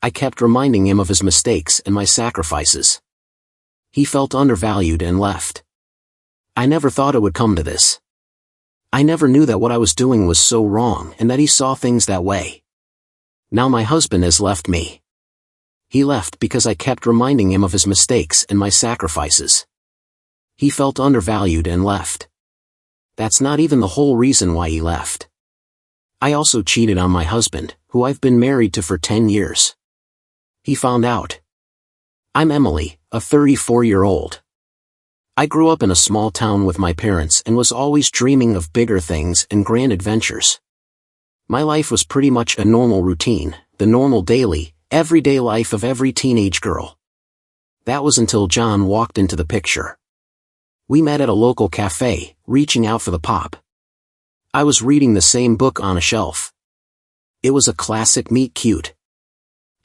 I kept reminding him of his mistakes and my sacrifices. He felt undervalued and left. I never thought it would come to this. I never knew that what I was doing was so wrong and that he saw things that way. Now my husband has left me. He left because I kept reminding him of his mistakes and my sacrifices. He felt undervalued and left. That's not even the whole reason why he left. I also cheated on my husband, who I've been married to for 10 years. He found out. I'm Emily, a 34-year-old. I grew up in a small town with my parents and was always dreaming of bigger things and grand adventures. My life was pretty much a normal routine, the normal daily, everyday life of every teenage girl. That was until John walked into the picture. We met at a local cafe, reaching out for the pop. I was reading the same book on a shelf. It was a classic meet cute.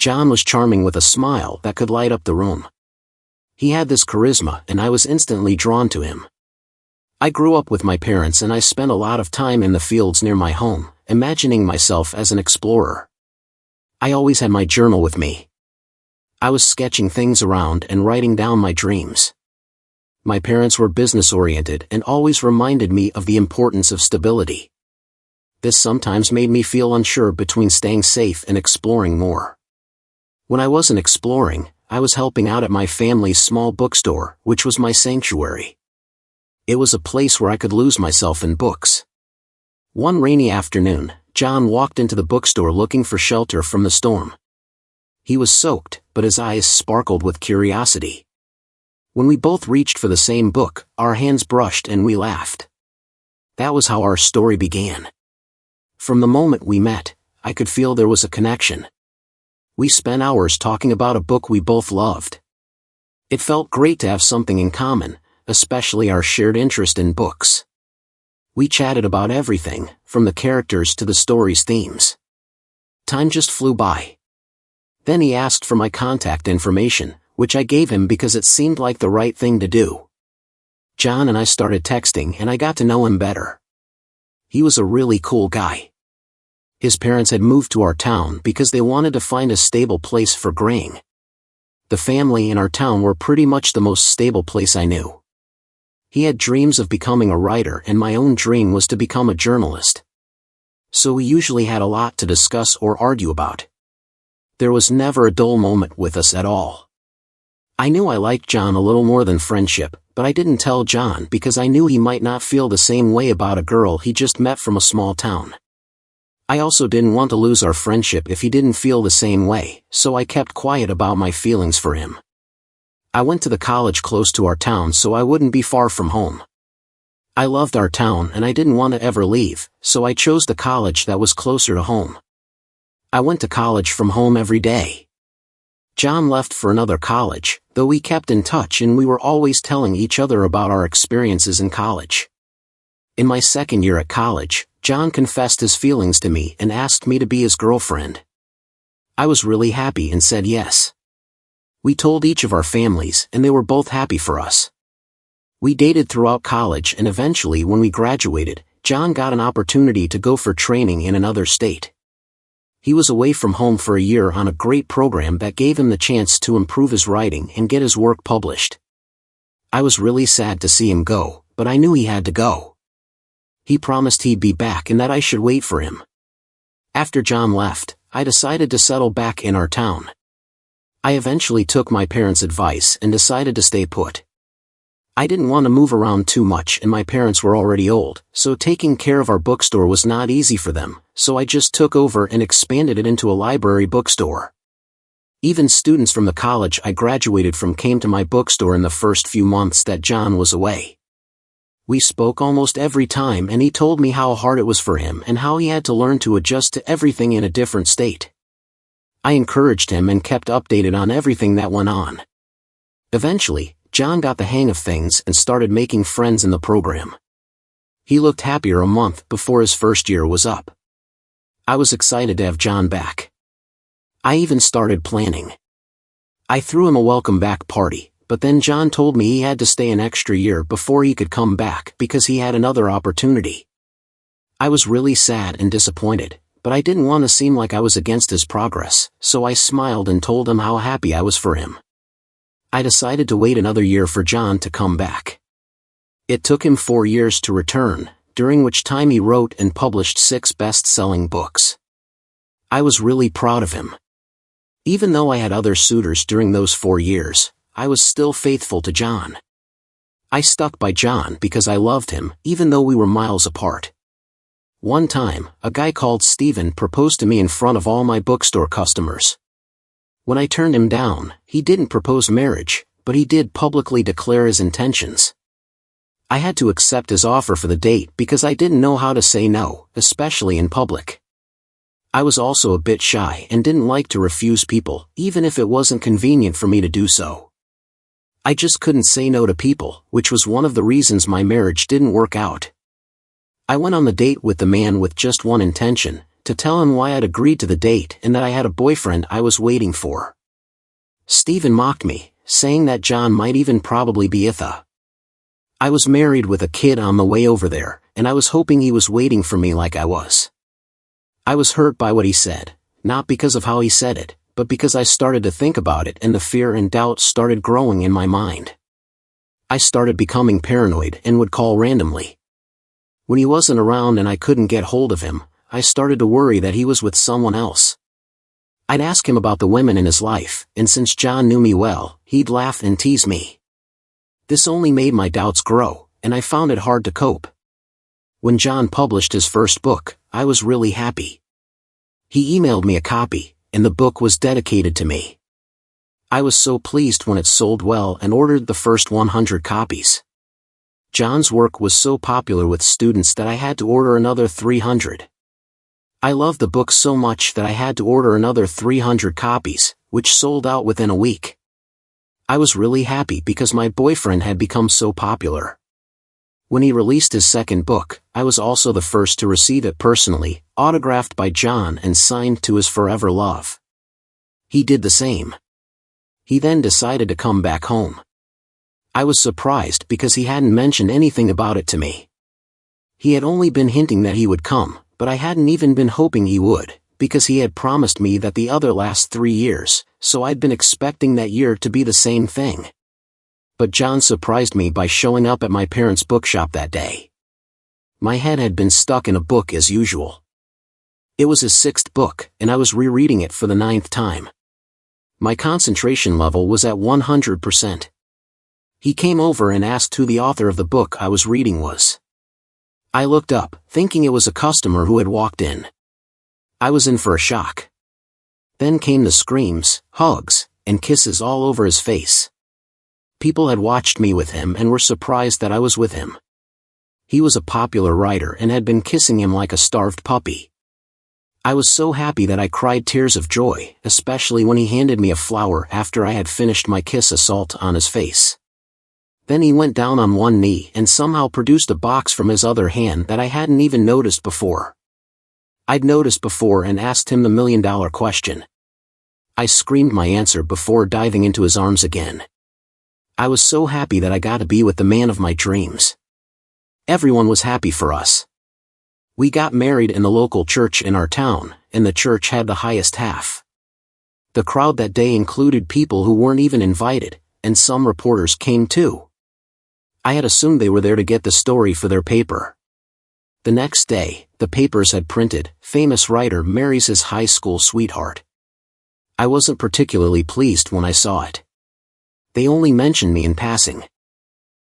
John was charming with a smile that could light up the room. He had this charisma and I was instantly drawn to him. I grew up with my parents and I spent a lot of time in the fields near my home, imagining myself as an explorer. I always had my journal with me. I was sketching things around and writing down my dreams. My parents were business-oriented and always reminded me of the importance of stability. This sometimes made me feel unsure between staying safe and exploring more. When I wasn't exploring, I was helping out at my family's small bookstore, which was my sanctuary. It was a place where I could lose myself in books. One rainy afternoon, John walked into the bookstore looking for shelter from the storm. He was soaked, but his eyes sparkled with curiosity. When we both reached for the same book, our hands brushed and we laughed. That was how our story began. From the moment we met, I could feel there was a connection. We spent hours talking about a book we both loved. It felt great to have something in common, especially our shared interest in books. We chatted about everything, from the characters to the story's themes. Time just flew by. Then he asked for my contact information, which I gave him because it seemed like the right thing to do. John and I started texting and I got to know him better. He was a really cool guy. His parents had moved to our town because they wanted to find a stable place for graying. The family in our town were pretty much the most stable place I knew. He had dreams of becoming a writer and my own dream was to become a journalist. So we usually had a lot to discuss or argue about. There was never a dull moment with us at all. I knew I liked John a little more than friendship, but I didn't tell John because I knew he might not feel the same way about a girl he just met from a small town. I also didn't want to lose our friendship if he didn't feel the same way, so I kept quiet about my feelings for him. I went to the college close to our town so I wouldn't be far from home. I loved our town and I didn't want to ever leave, so I chose the college that was closer to home. I went to college from home every day. John left for another college, though we kept in touch and we were always telling each other about our experiences in college. In my second year at college, John confessed his feelings to me and asked me to be his girlfriend. I was really happy and said yes. We told each of our families and they were both happy for us. We dated throughout college and eventually when we graduated, John got an opportunity to go for training in another state. He was away from home for a year on a great program that gave him the chance to improve his writing and get his work published. I was really sad to see him go, but I knew he had to go. He promised he'd be back and that I should wait for him. After John left, I decided to settle back in our town. I eventually took my parents' advice and decided to stay put. I didn't want to move around too much and my parents were already old, so taking care of our bookstore was not easy for them, so I just took over and expanded it into a library bookstore. Even students from the college I graduated from came to my bookstore in the first few months that John was away. We spoke almost every time and he told me how hard it was for him and how he had to learn to adjust to everything in a different state. I encouraged him and kept updated on everything that went on. Eventually, John got the hang of things and started making friends in the program. He looked happier a month before his first year was up. I was excited to have John back. I even started planning. I threw him a welcome back party. But then John told me he had to stay an extra year before he could come back because he had another opportunity. I was really sad and disappointed, but I didn't want to seem like I was against his progress, so I smiled and told him how happy I was for him. I decided to wait another year for John to come back. It took him 4 years to return, during which time he wrote and published 6 best-selling books. I was really proud of him. Even though I had other suitors during those 4 years, I was still faithful to John. I stuck by John because I loved him, even though we were miles apart. One time, a guy called Steven proposed to me in front of all my bookstore customers. When I turned him down, he didn't propose marriage, but he did publicly declare his intentions. I had to accept his offer for the date because I didn't know how to say no, especially in public. I was also a bit shy and didn't like to refuse people, even if it wasn't convenient for me to do so. I just couldn't say no to people, which was one of the reasons my marriage didn't work out. I went on the date with the man with just one intention, to tell him why I'd agreed to the date and that I had a boyfriend I was waiting for. Steven mocked me, saying that John might even probably be aita. I was married with a kid on the way over there, and I was hoping he was waiting for me like I was. I was hurt by what he said, not because of how he said it, but because I started to think about it and the fear and doubt started growing in my mind. I started becoming paranoid and would call randomly. When he wasn't around and I couldn't get hold of him, I started to worry that he was with someone else. I'd ask him about the women in his life, and since John knew me well, he'd laugh and tease me. This only made my doubts grow, and I found it hard to cope. When John published his first book, I was really happy. He emailed me a copy, and the book was dedicated to me. I was so pleased when it sold well and ordered the first 100 copies. John's work was so popular with students that I had to order another 300. I loved the book so much that I had to order another 300 copies, which sold out within a week. I was really happy because my boyfriend had become so popular. When he released his second book, I was also the first to receive it personally, autographed by John and signed to his forever love. He did the same. He then decided to come back home. I was surprised because he hadn't mentioned anything about it to me. He had only been hinting that he would come, but I hadn't even been hoping he would, because he had promised me that the other last 3 years, so I'd been expecting that year to be the same thing. But John surprised me by showing up at my parents' bookshop that day. My head had been stuck in a book as usual. It was his 6th book, and I was rereading it for the 9th time. My concentration level was at 100%. He came over and asked who the author of the book I was reading was. I looked up, thinking it was a customer who had walked in. I was in for a shock. Then came the screams, hugs, and kisses all over his face. People had watched me with him and were surprised that I was with him. He was a popular writer and had been kissing him like a starved puppy. I was so happy that I cried tears of joy, especially when he handed me a flower after I had finished my kiss assault on his face. Then he went down on one knee and somehow produced a box from his other hand that I hadn't even noticed before. I'd noticed before and asked him the $1,000,000 question. I screamed my answer before diving into his arms again. I was so happy that I got to be with the man of my dreams. Everyone was happy for us. We got married in the local church in our town, and the church had the highest half. The crowd that day included people who weren't even invited, and some reporters came too. I had assumed they were there to get the story for their paper. The next day, the papers had printed, "Famous writer marries his high school sweetheart." I wasn't particularly pleased when I saw it. They only mentioned me in passing.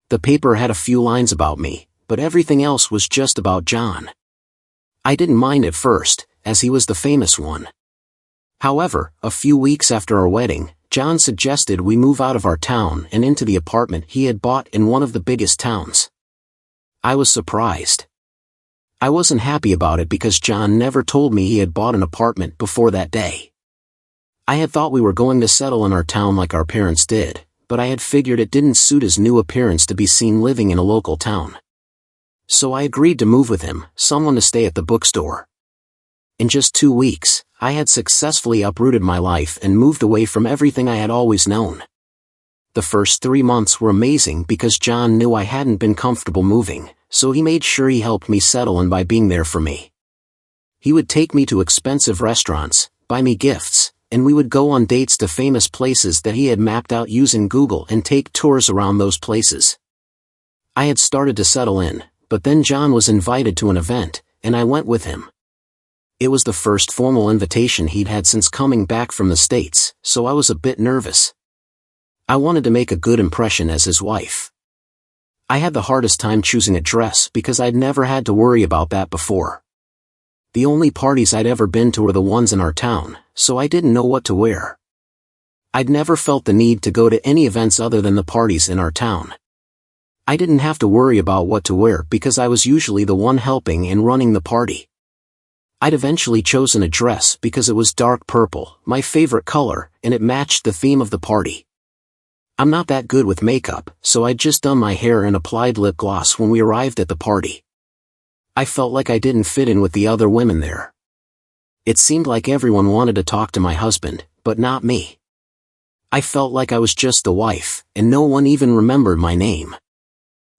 The paper had a few lines about me, but everything else was just about John. I didn't mind at first, as he was the famous one. However, a few weeks after our wedding, John suggested we move out of our town and into the apartment he had bought in one of the biggest towns. I was surprised. I wasn't happy about it because John never told me he had bought an apartment before that day. I had thought we were going to settle in our town like our parents did, but I had figured it didn't suit his new appearance to be seen living in a local town. So I agreed to move with him, someone to stay at the bookstore. In just 2 weeks, I had successfully uprooted my life and moved away from everything I had always known. The first 3 months were amazing because John knew I hadn't been comfortable moving, so he made sure he helped me settle in by being there for me. He would take me to expensive restaurants, buy me gifts, and we would go on dates to famous places that he had mapped out using Google and take tours around those places. I had started to settle in, but then John was invited to an event, and I went with him. It was the first formal invitation he'd had since coming back from the States, so I was a bit nervous. I wanted to make a good impression as his wife. I had the hardest time choosing a dress because I'd never had to worry about that before. The only parties I'd ever been to were the ones in our town, so I didn't know what to wear. I'd never felt the need to go to any events other than the parties in our town. I didn't have to worry about what to wear because I was usually the one helping and running the party. I'd eventually chosen a dress because it was dark purple, my favorite color, and it matched the theme of the party. I'm not that good with makeup, so I'd just done my hair and applied lip gloss when we arrived at the party. I felt like I didn't fit in with the other women there. It seemed like everyone wanted to talk to my husband, but not me. I felt like I was just the wife, and no one even remembered my name.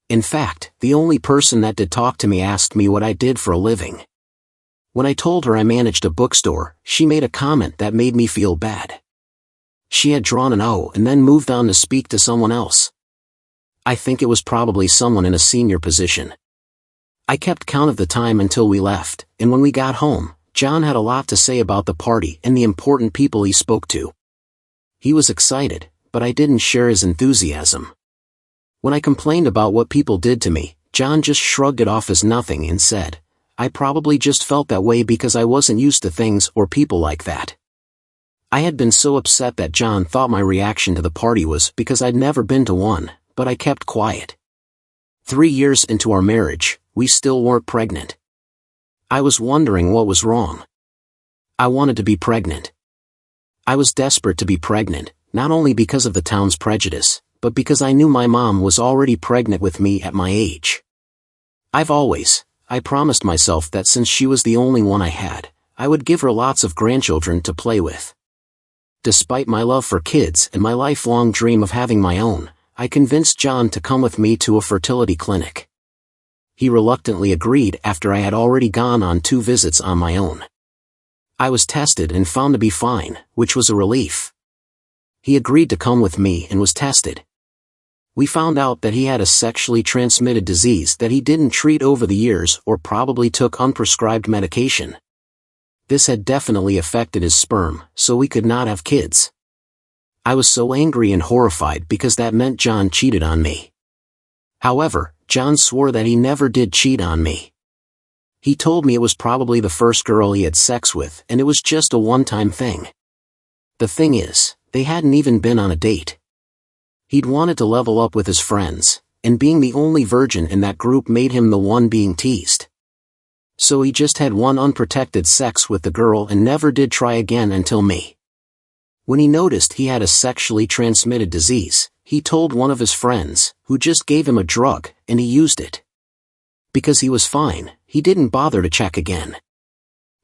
In fact, the only person that did talk to me asked me what I did for a living. When I told her I managed a bookstore, she made a comment that made me feel bad. She had drawn an O and then moved on to speak to someone else. I think it was probably someone in a senior position. I kept count of the time until we left, and when we got home, John had a lot to say about the party and the important people he spoke to. He was excited, but I didn't share his enthusiasm. When I complained about what people did to me, John just shrugged it off as nothing and said, I probably just felt that way because I wasn't used to things or people like that. I had been so upset that John thought my reaction to the party was because I'd never been to one, but I kept quiet. 3 years into our marriage, we still weren't pregnant. I was wondering what was wrong. I wanted to be pregnant. I was desperate to be pregnant, not only because of the town's prejudice, but because I knew my mom was already pregnant with me at my age. I promised myself that since she was the only one I had, I would give her lots of grandchildren to play with. Despite my love for kids and my lifelong dream of having my own, I convinced John to come with me to a fertility clinic. He reluctantly agreed after I had already gone on 2 visits on my own. I was tested and found to be fine, which was a relief. He agreed to come with me and was tested. We found out that he had a sexually transmitted disease that he didn't treat over the years or probably took unprescribed medication. This had definitely affected his sperm, so we could not have kids. I was so angry and horrified because that meant John cheated on me. However, John swore that he never did cheat on me. He told me it was probably the first girl he had sex with and it was just a one-time thing. The thing is, they hadn't even been on a date. He'd wanted to level up with his friends, and being the only virgin in that group made him the one being teased. So he just had one unprotected sex with the girl and never did try again until me. When he noticed he had a sexually transmitted disease, he told one of his friends, who just gave him a drug, and he used it. Because he was fine, he didn't bother to check again.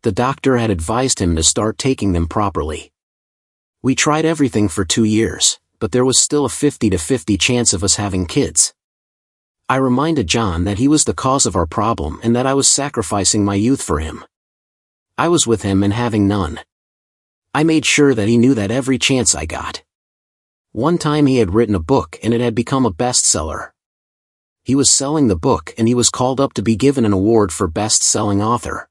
The doctor had advised him to start taking them properly. We tried everything for 2 years, but there was still a 50-50 chance of us having kids. I reminded John that he was the cause of our problem and that I was sacrificing my youth for him. I was with him and having none. I made sure that he knew that every chance I got. One time he had written a book and it had become a bestseller. He was selling the book and he was called up to be given an award for best-selling author.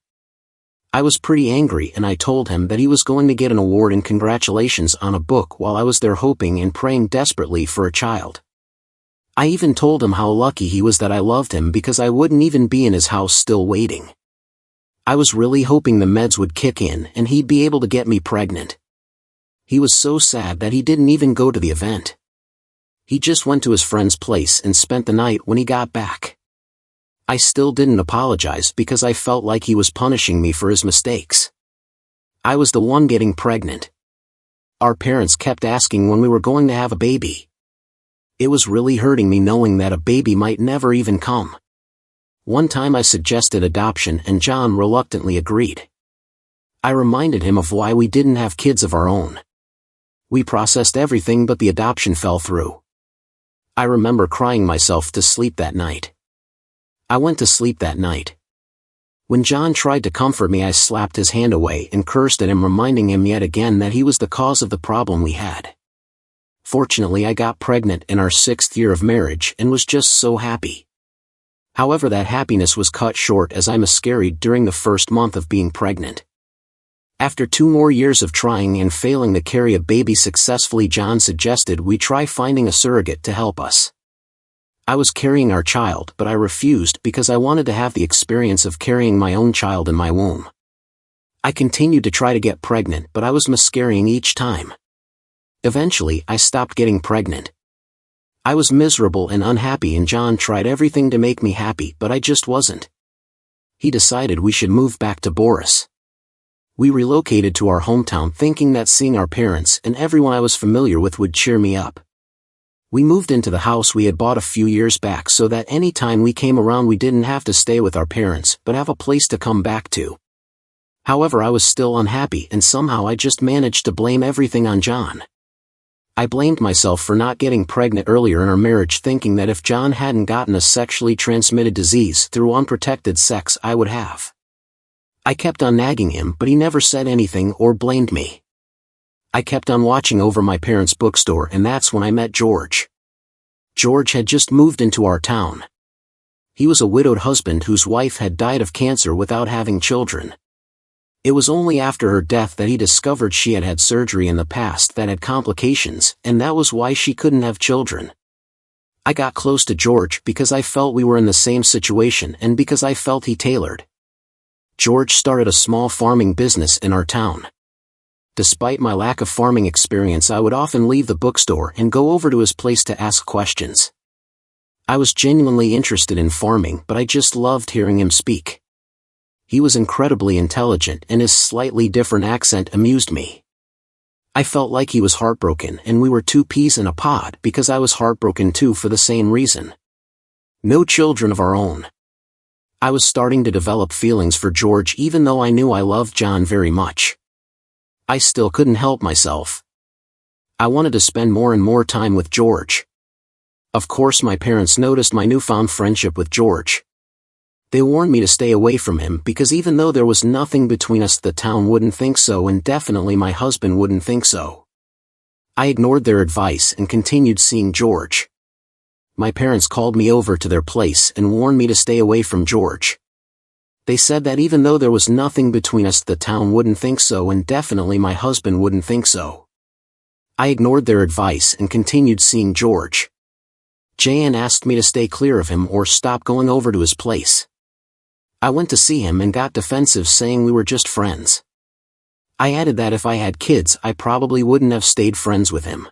I was pretty angry and I told him that he was going to get an award and congratulations on a book while I was there hoping and praying desperately for a child. I even told him how lucky he was that I loved him because I wouldn't even be in his house still waiting. I was really hoping the meds would kick in and he'd be able to get me pregnant. He was so sad that he didn't even go to the event. He just went to his friend's place and spent the night when he got back. I still didn't apologize because I felt like he was punishing me for his mistakes. I was the one getting pregnant. Our parents kept asking when we were going to have a baby. It was really hurting me knowing that a baby might never even come. One time I suggested adoption and John reluctantly agreed. I reminded him of why we didn't have kids of our own. We processed everything but the adoption fell through. I remember crying myself to sleep that night. I went to sleep that night. When John tried to comfort me, I slapped his hand away and cursed at him, reminding him yet again that he was the cause of the problem we had. Fortunately, I got pregnant in our 6th year of marriage and was just so happy. However, that happiness was cut short as I miscarried during the first month of being pregnant. After 2 more years of trying and failing to carry a baby successfully, John suggested we try finding a surrogate to help us. I was carrying our child, but I refused because I wanted to have the experience of carrying my own child in my womb. I continued to try to get pregnant, but I was miscarrying each time. Eventually, I stopped getting pregnant. I was miserable and unhappy, and John tried everything to make me happy, but I just wasn't. He decided we should move back to Boris. We relocated to our hometown thinking that seeing our parents and everyone I was familiar with would cheer me up. We moved into the house we had bought a few years back so that any time we came around we didn't have to stay with our parents but have a place to come back to. However, I was still unhappy, and somehow I just managed to blame everything on John. I blamed myself for not getting pregnant earlier in our marriage, thinking that if John hadn't gotten a sexually transmitted disease through unprotected sex, I would have. I kept on nagging him, but he never said anything or blamed me. I kept on watching over my parents' bookstore, and that's when I met George. George had just moved into our town. He was a widowed husband whose wife had died of cancer without having children. It was only after her death that he discovered she had had surgery in the past that had complications, and that was why she couldn't have children. I got close to George because I felt we were in the same situation and because I felt he tailored. George started a small farming business in our town. Despite my lack of farming experience, I would often leave the bookstore and go over to his place to ask questions. I was genuinely interested in farming, but I just loved hearing him speak. He was incredibly intelligent, and his slightly different accent amused me. I felt like he was heartbroken, and we were 2 peas in a pod because I was heartbroken too for the same reason. No children of our own. I was starting to develop feelings for George even though I knew I loved John very much. I still couldn't help myself. I wanted to spend more and more time with George. Of course, my parents noticed my newfound friendship with George. They warned me to stay away from him because even though there was nothing between us, the town wouldn't think so, and definitely my husband wouldn't think so. I ignored their advice and continued seeing George. My parents called me over to their place and warned me to stay away from George. They said that even though there was nothing between us, the town wouldn't think so, and definitely my husband wouldn't think so. I ignored their advice and continued seeing George. Jan asked me to stay clear of him or stop going over to his place. I went to see him and got defensive, saying we were just friends. I added that if I had kids, I probably wouldn't have stayed friends with him.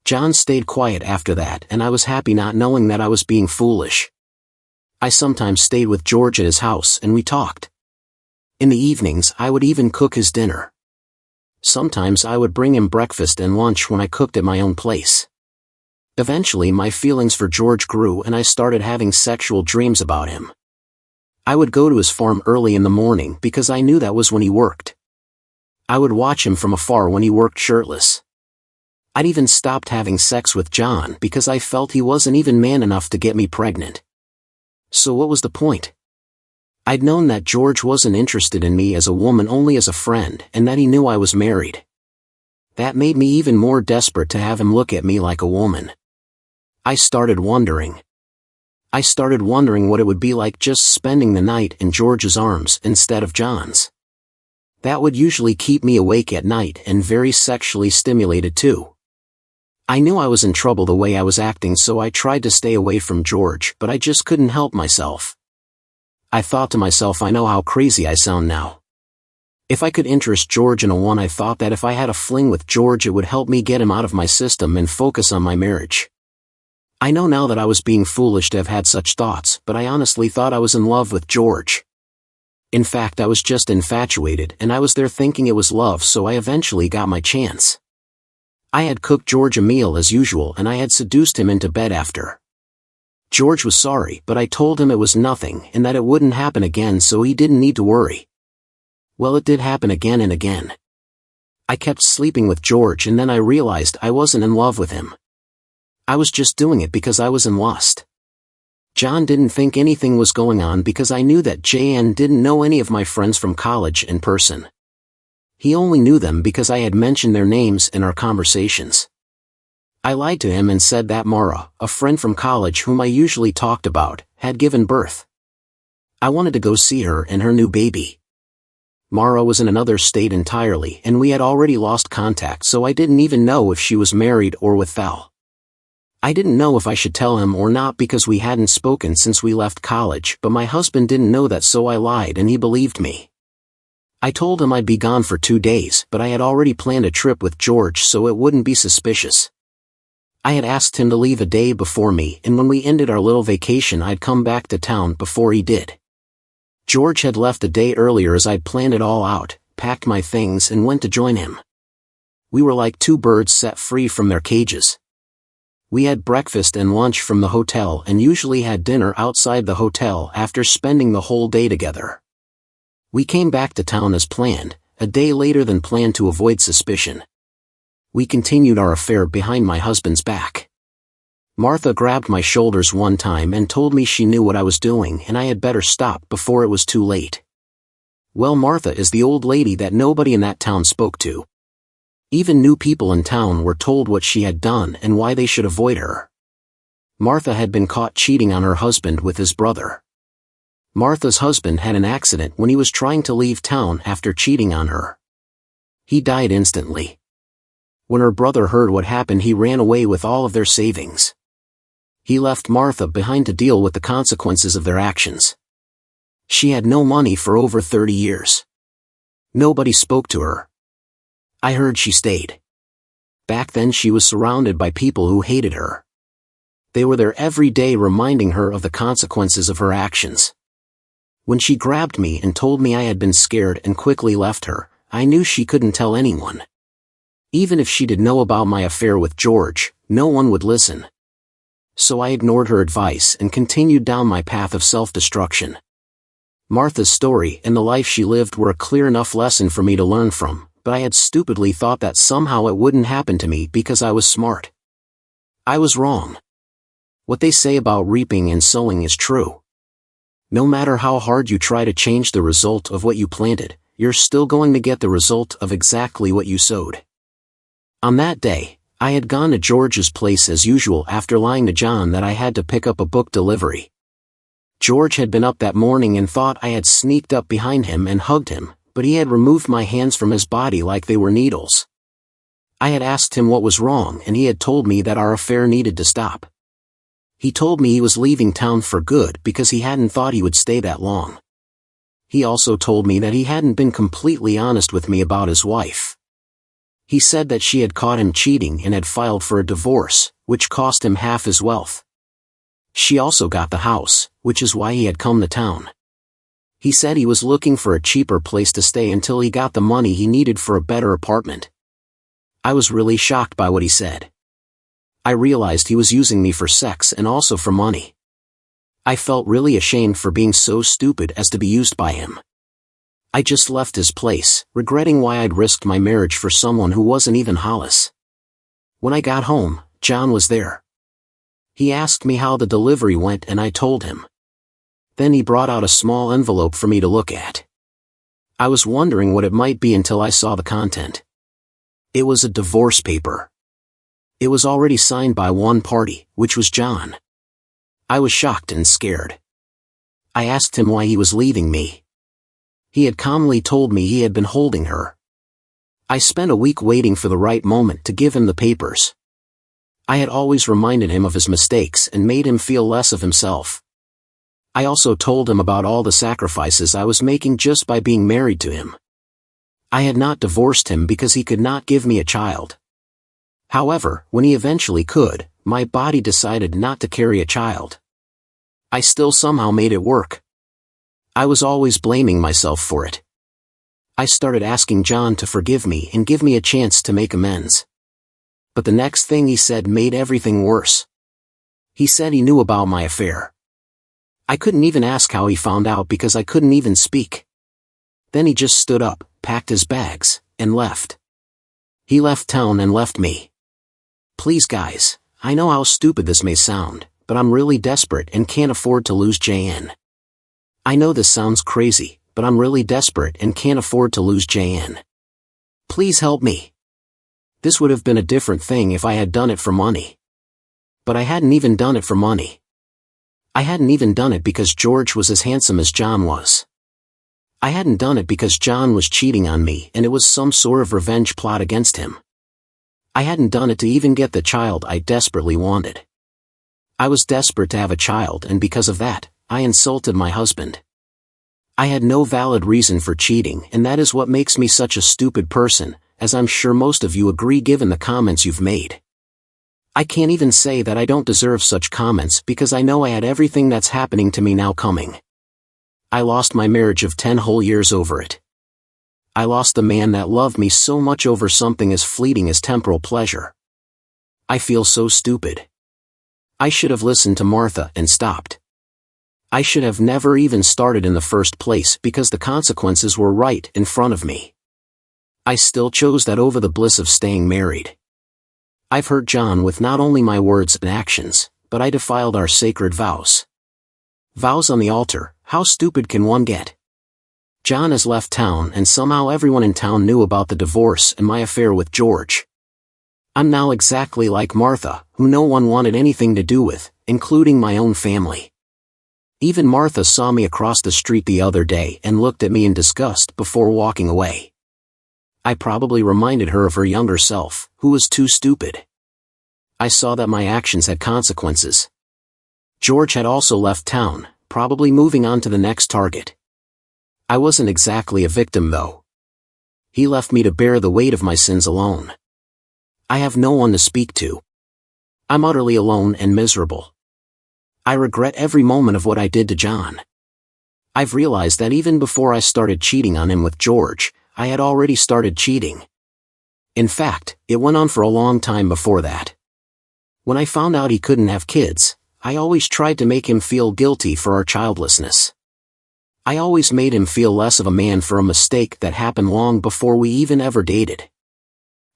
John stayed quiet after that, and I was happy not knowing that I was being foolish. I sometimes stayed with George at his house and we talked. In the evenings, I would even cook his dinner. Sometimes I would bring him breakfast and lunch when I cooked at my own place. Eventually, my feelings for George grew and I started having sexual dreams about him. I would go to his farm early in the morning because I knew that was when he worked. I would watch him from afar when he worked shirtless. I'd even stopped having sex with John because I felt he wasn't even man enough to get me pregnant. So what was the point? I'd known that George wasn't interested in me as a woman, only as a friend, and that he knew I was married. That made me even more desperate to have him look at me like a woman. I started wondering what it would be like just spending the night in George's arms instead of John's. That would usually keep me awake at night and very sexually stimulated too. I knew I was in trouble the way I was acting, so I tried to stay away from George, but I just couldn't help myself. I thought to myself, I know how crazy I sound now. If I could interest George in a one, I thought that if I had a fling with George it would help me get him out of my system and focus on my marriage. I know now that I was being foolish to have had such thoughts, but I honestly thought I was in love with George. In fact, I was just infatuated, and I was there thinking it was love, so I eventually got my chance. I had cooked George a meal as usual and I had seduced him into bed after. George was sorry, but I told him it was nothing and that it wouldn't happen again, so he didn't need to worry. Well, it did happen again and again. I kept sleeping with George and then I realized I wasn't in love with him. I was just doing it because I was in lust. John didn't think anything was going on because I knew that JN didn't know any of my friends from college in person. He only knew them because I had mentioned their names in our conversations. I lied to him and said that Mara, a friend from college whom I usually talked about, had given birth. I wanted to go see her and her new baby. Mara was in another state entirely and we had already lost contact, so I didn't even know if she was married or with Val. I didn't know if I should tell him or not because we hadn't spoken since we left college, but my husband didn't know that, so I lied and he believed me. I told him I'd be gone for 2 days, but I had already planned a trip with George so it wouldn't be suspicious. I had asked him to leave a day before me, and when we ended our little vacation I'd come back to town before he did. George had left a day earlier as I'd planned it all out, packed my things and went to join him. We were like 2 birds set free from their cages. We had breakfast and lunch from the hotel and usually had dinner outside the hotel after spending the whole day together. We came back to town as planned, a day later than planned to avoid suspicion. We continued our affair behind my husband's back. Martha grabbed my shoulders one time and told me she knew what I was doing and I had better stop before it was too late. Well, Martha is the old lady that nobody in that town spoke to. Even new people in town were told what she had done and why they should avoid her. Martha had been caught cheating on her husband with his brother. Martha's husband had an accident when he was trying to leave town after cheating on her. He died instantly. When her brother heard what happened, he ran away with all of their savings. He left Martha behind to deal with the consequences of their actions. She had no money for over 30 years. Nobody spoke to her. I heard she stayed. Back then she was surrounded by people who hated her. They were there every day reminding her of the consequences of her actions. When she grabbed me and told me I had been scared and quickly left her, I knew she couldn't tell anyone. Even if she did know about my affair with George, no one would listen. So I ignored her advice and continued down my path of self-destruction. Martha's story and the life she lived were a clear enough lesson for me to learn from, but I had stupidly thought that somehow it wouldn't happen to me because I was smart. I was wrong. What they say about reaping and sowing is true. No matter how hard you try to change the result of what you planted, you're still going to get the result of exactly what you sowed. On that day, I had gone to George's place as usual after lying to John that I had to pick up a book delivery. George had been up that morning and thought I had sneaked up behind him and hugged him, but he had removed my hands from his body like they were needles. I had asked him what was wrong and he had told me that our affair needed to stop. He told me he was leaving town for good because he hadn't thought he would stay that long. He also told me that he hadn't been completely honest with me about his wife. He said that she had caught him cheating and had filed for a divorce, which cost him half his wealth. She also got the house, which is why he had come to town. He said he was looking for a cheaper place to stay until he got the money he needed for a better apartment. I was really shocked by what he said. I realized he was using me for sex and also for money. I felt really ashamed for being so stupid as to be used by him. I just left his place, regretting why I'd risked my marriage for someone who wasn't even Hollis. When I got home, John was there. He asked me how the delivery went and I told him. Then he brought out a small envelope for me to look at. I was wondering what it might be until I saw the content. It was a divorce paper. It was already signed by one party, which was John. I was shocked and scared. I asked him why he was leaving me. He had calmly told me he had been holding her. I spent a week waiting for the right moment to give him the papers. I had always reminded him of his mistakes and made him feel less of himself. I also told him about all the sacrifices I was making just by being married to him. I had not divorced him because he could not give me a child. However, when he eventually could, my body decided not to carry a child. I still somehow made it work. I was always blaming myself for it. I started asking John to forgive me and give me a chance to make amends. But the next thing he said made everything worse. He said he knew about my affair. I couldn't even ask how he found out because I couldn't even speak. Then he just stood up, packed his bags, and left. He left town and left me. Please guys, I know how stupid this may sound, but I'm really desperate and can't afford to lose JN. I know this sounds crazy, but I'm really desperate and can't afford to lose JN. Please help me. This would have been a different thing if I had done it for money. But I hadn't even done it for money. I hadn't even done it because George was as handsome as John was. I hadn't done it because John was cheating on me and it was some sort of revenge plot against him. I hadn't done it to even get the child I desperately wanted. I was desperate to have a child, and because of that, I insulted my husband. I had no valid reason for cheating, and that is what makes me such a stupid person, as I'm sure most of you agree given the comments you've made. I can't even say that I don't deserve such comments because I know I had everything that's happening to me now coming. I lost my marriage of 10 whole years over it. I lost the man that loved me so much over something as fleeting as temporal pleasure. I feel so stupid. I should have listened to Martha and stopped. I should have never even started in the first place because the consequences were right in front of me. I still chose that over the bliss of staying married. I've hurt John with not only my words and actions, but I defiled our sacred vows. Vows on the altar, how stupid can one get? John has left town and somehow everyone in town knew about the divorce and my affair with George. I'm now exactly like Martha, who no one wanted anything to do with, including my own family. Even Martha saw me across the street the other day and looked at me in disgust before walking away. I probably reminded her of her younger self, who was too stupid. I saw that my actions had consequences. George had also left town, probably moving on to the next target. I wasn't exactly a victim though. He left me to bear the weight of my sins alone. I have no one to speak to. I'm utterly alone and miserable. I regret every moment of what I did to John. I've realized that even before I started cheating on him with George, I had already started cheating. In fact, it went on for a long time before that. When I found out he couldn't have kids, I always tried to make him feel guilty for our childlessness. I always made him feel less of a man for a mistake that happened long before we even ever dated.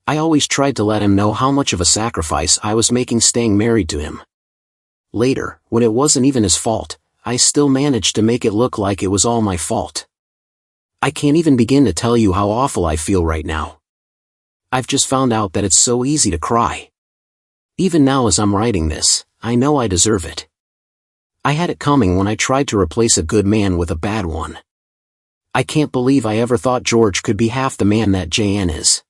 I always tried to let him know how much of a sacrifice I was making staying married to him. Later, when it wasn't even his fault, I still managed to make it look like it was all my fault. I can't even begin to tell you how awful I feel right now. I've just found out that it's so easy to cry. Even now as I'm writing this, I know I deserve it. I had it coming when I tried to replace a good man with a bad one. I can't believe I ever thought George could be half the man that JN is.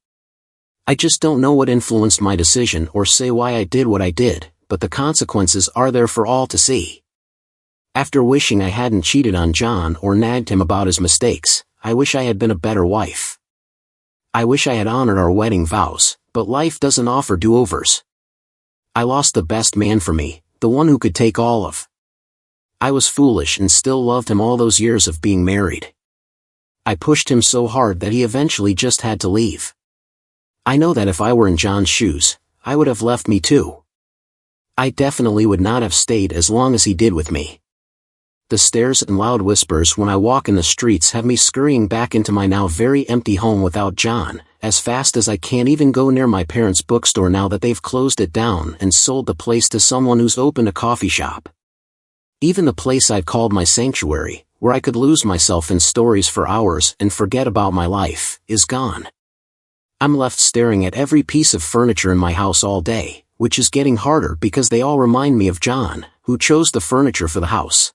I just don't know what influenced my decision or say why I did what I did, but the consequences are there for all to see. After wishing I hadn't cheated on John or nagged him about his mistakes, I wish I had been a better wife. I wish I had honored our wedding vows, but life doesn't offer do-overs. I lost the best man for me, the one who could take all of. I was foolish and still loved him all those years of being married. I pushed him so hard that he eventually just had to leave. I know that if I were in John's shoes, I would have left me too. I definitely would not have stayed as long as he did with me. The stares and loud whispers when I walk in the streets have me scurrying back into my now very empty home without John, as fast as I can't even go near my parents' bookstore now that they've closed it down and sold the place to someone who's opened a coffee shop. Even the place I've called my sanctuary, where I could lose myself in stories for hours and forget about my life, is gone. I'm left staring at every piece of furniture in my house all day, which is getting harder because they all remind me of John, who chose the furniture for the house.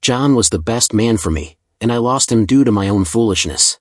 John was the best man for me, and I lost him due to my own foolishness.